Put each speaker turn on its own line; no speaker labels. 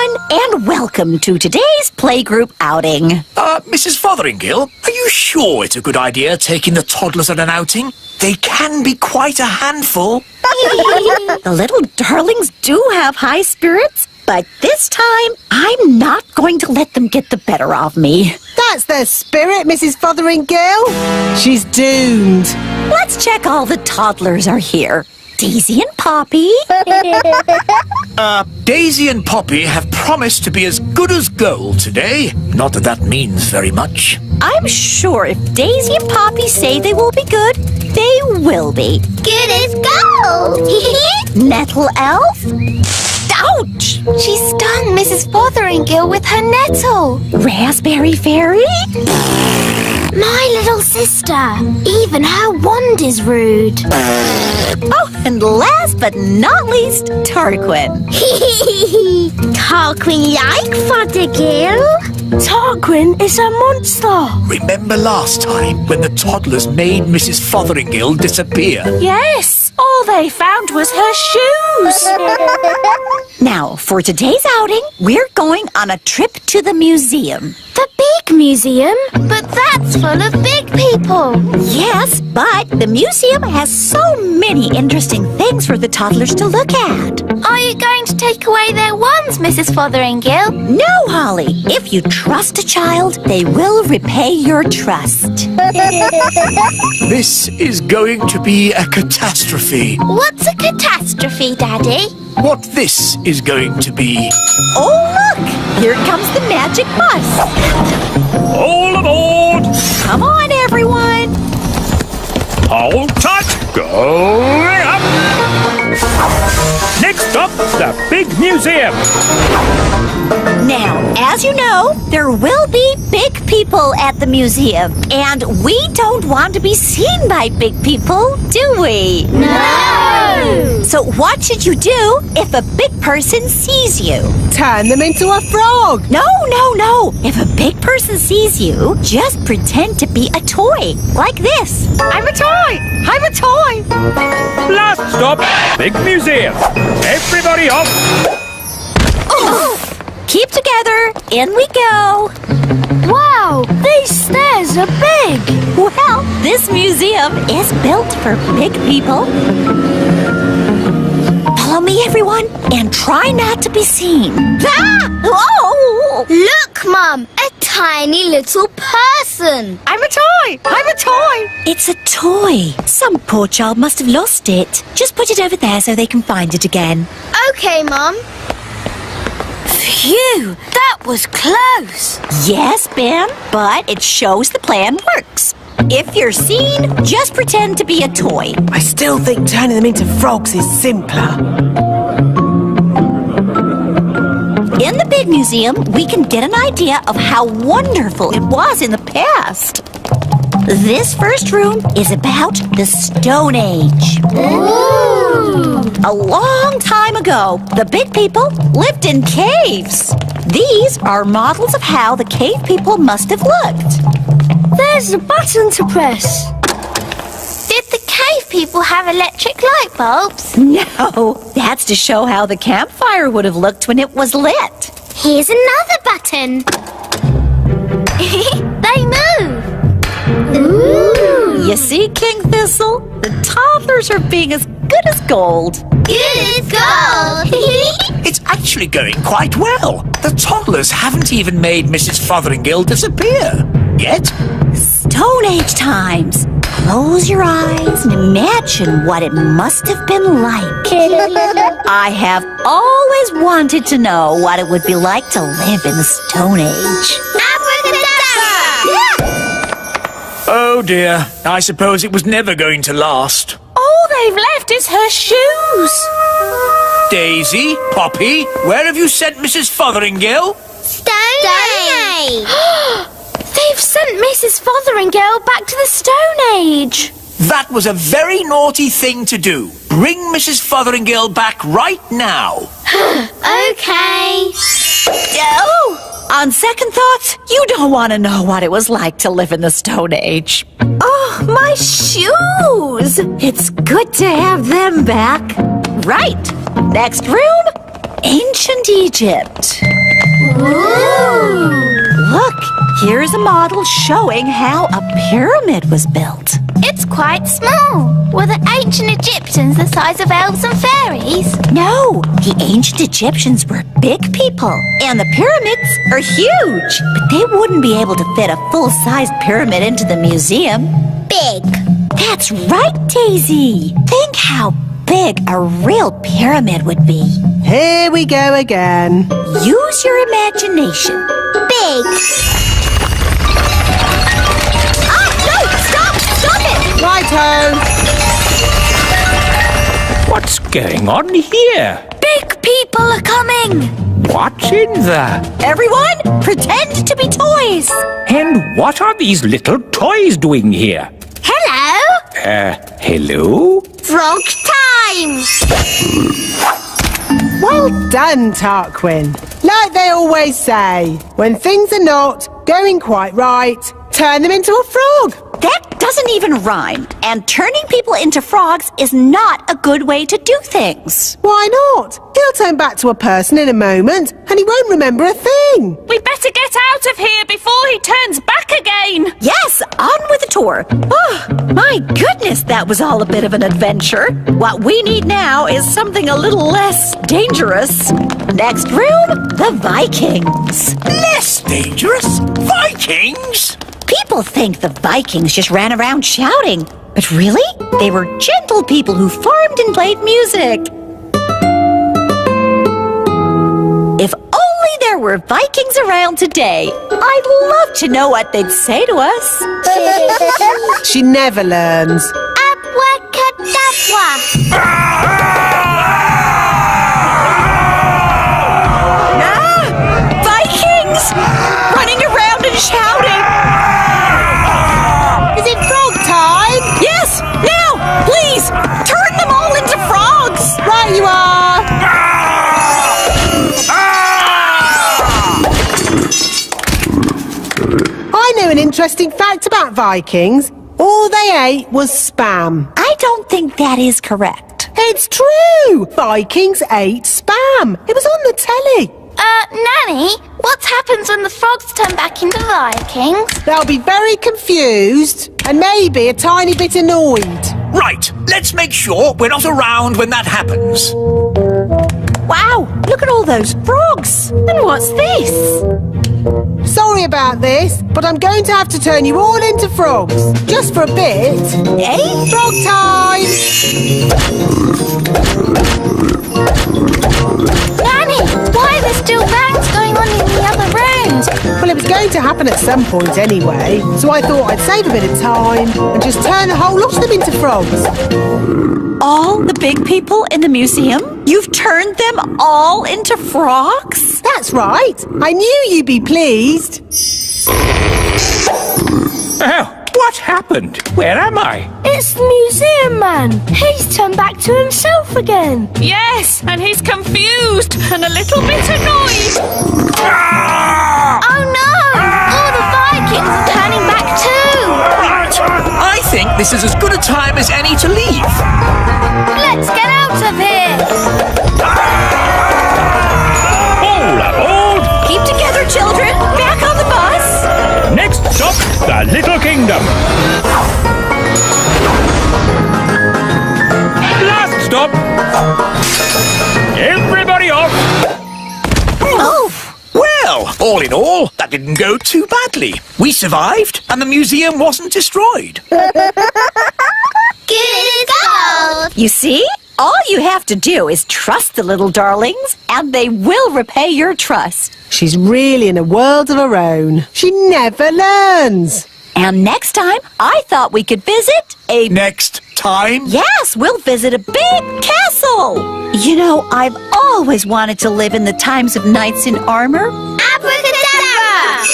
everyone, and welcome to today's playgroup outing.
Mrs. Fotheringill, are you sure it's a good idea taking the toddlers on an outing? They can be quite a handful.
The little darlings do have high spirits, but this time, I'm not going to let them get the better of me.
That's the spirit, Mrs. Fotheringill. She's doomed.
Let's check all the toddlers are here. Daisy and Poppy.
Daisy and Poppy have promised to be as good as gold today. Not that that means very much.
I'm sure if Daisy and Poppy say they will be good, they will be.
Good as gold!
Nettle Elf? Ouch!
She stung Mrs. Fotheringill with her nettle.
Raspberry Fairy?
My little sister. Even her wand is rude.
Oh, and last but not least, Tarquin.
Tarquin like Fotheringill?
Tarquin is a monster.
Remember last time when the toddlers made Mrs. Fotheringill disappear?
Yes, all they found was her shoes.
Now, for today's outing, we're going on a trip to the museum.
The big museum? But that's full of big people.
Yes, but the museum has so many interesting things for the toddlers to look at.
Are you going to take away their wands, Mrs. Fotheringill?
No, Holly. If you trust a child, they will repay your trust.
This is going to be a catastrophe.
What's a catastrophe, Daddy?
What this is going to be.
Oh, look! Here comes the magic bus.
All aboard!
Come on, everyone.
Hold tight! Going up! Next up, the big museum.
Now, as you know, there will be big people at the museum. And we don't want to be seen by big people, do we?
No!
So what should you do if a big person sees you?
Turn them into a frog.
No, no, no. If a big person sees you, just pretend to be a toy. Like this. I'm a toy. I'm a toy.
Last stop, big museum. Everybody off.
Keep together. In we go.
Wow, these stairs are big.
Well, this museum is built for big people. Follow me, everyone, and try not to be seen. Ah! Oh!
Look, Mum, a tiny little person.
I'm a toy! I'm a toy! It's a toy. Some poor child must have lost it. Just put it over there so they can find it again.
Okay, Mum.
Phew, that was close.
Yes, Ben, but it shows the plan works. If you're seen, just pretend to be a toy.
I still think turning them into frogs is simpler.
In the big museum, we can get an idea of how wonderful it was in the past. This first room is about the Stone Age.
Ooh.
A long time ago, the big people lived in caves. These are models of how the cave people must have looked.
There's a button to press.
Did the cave people have electric light bulbs?
No, that's to show how the campfire would have looked when it was lit.
Here's another button. They move. Ooh.
You see, King Thistle? The toddlers are being as good as gold.
Good as gold.
It's actually going quite well. The toddlers haven't even made Mrs. Fotheringill disappear. Yet.
Stone Age times. Close your eyes and imagine what it must have been like. I have always wanted to know what it would be like to live in the Stone Age.
Abracadabra!
Oh dear, I suppose it was never going to last.
All they've left is her shoes.
Daisy, Poppy, where have you sent Mrs. Fotheringill?
Stone Age!
They've sent Mrs. Fotheringill back to the Stone Age.
That was a very naughty thing to do. Bring Mrs. Fotheringill back right now.
Okay.
Oh! On second thoughts, you don't want to know what it was like to live in the Stone Age. Oh, my shoes! It's good to have them back. Right. Next room. ancient Egypt. Look, here's a model showing how a pyramid was built.
It's quite small. Were the ancient Egyptians the size of elves and fairies?
No, the ancient Egyptians were big people, and the pyramids are huge. But they wouldn't be able to fit a full-sized pyramid into the museum.
Big.
That's right, Daisy. Think how big a real pyramid would be.
Here we go again.
Use your imagination.
Big.
No! Stop! Stop it!
Righto.
What's going on here?
Big people are coming!
What's in there?
Everyone, pretend to be toys.
And what are these little toys doing here?
Hello.
Hello?
Frog time.
Well done, Tarquin. Like they always say, when things are not going quite right, turn them into a frog.
That doesn't even rhyme. And turning people into frogs is not a good way to do things.
Why not? He'll turn back to a person in a moment, and he won't remember a thing.
We better get out of here before he turns back again!
Yes, on with the tour. Oh, my goodness, that was all a bit of an adventure. What we need now is something a little less dangerous. Next room, the Vikings.
Less dangerous? Vikings?
People think the Vikings just ran around shouting, but really, they were gentle people who farmed and played music. If only there were Vikings around today, I'd love to know what they'd say to us.
She never learns.
Abracadabra.
Vikings! Running around and shouting.
Is it frog time?
Yes, now, please, turn them all into frogs.
Right you are. I know an interesting fact about Vikings. All they ate was spam.
I don't think that is correct.
It's true. Vikings ate spam. It was on the telly.
Nanny, what happens when the frogs turn back into Vikings?
They'll be very confused and maybe a tiny bit annoyed.
Right, let's make sure we're not around when that happens.
Wow, look at all those frogs.
And what's this?
Sorry about this, but I'm going to have to turn you all into frogs. Just for a bit.
Eh?
Frog time!
Nanny, why are there still bangs going on in the other rooms?
Well, it was going to happen at some point anyway, so I thought I'd save a bit of time and just turn the whole lot of them into frogs.
All the big people in the museum? You've turned them all into frogs?
That's right. I knew you'd be pleased.
What happened? Where am I?
It's the museum man. He's turned back to himself again. Yes, and he's confused and a little bit annoyed. Oh no! All the Vikings are turning back too.
Right, I think this is as good a time as any to leave.
Let's get out of here.
All aboard!
Keep together, children. Back on the bus.
Next stop, the Little Kingdom. Last stop. Everybody off.
Oh,
Well, all in all, that didn't go too badly. We survived, and the museum wasn't destroyed.
Good girl.
you see? All you have to do is trust the little darlings, and they will repay your trust.
She's really in a world of her own. She never learns.
And next time, I thought we could visit a...
Next time?
Yes, we'll visit a big castle. You know, I've always wanted to live in the times of knights in armor.
Abracadabra.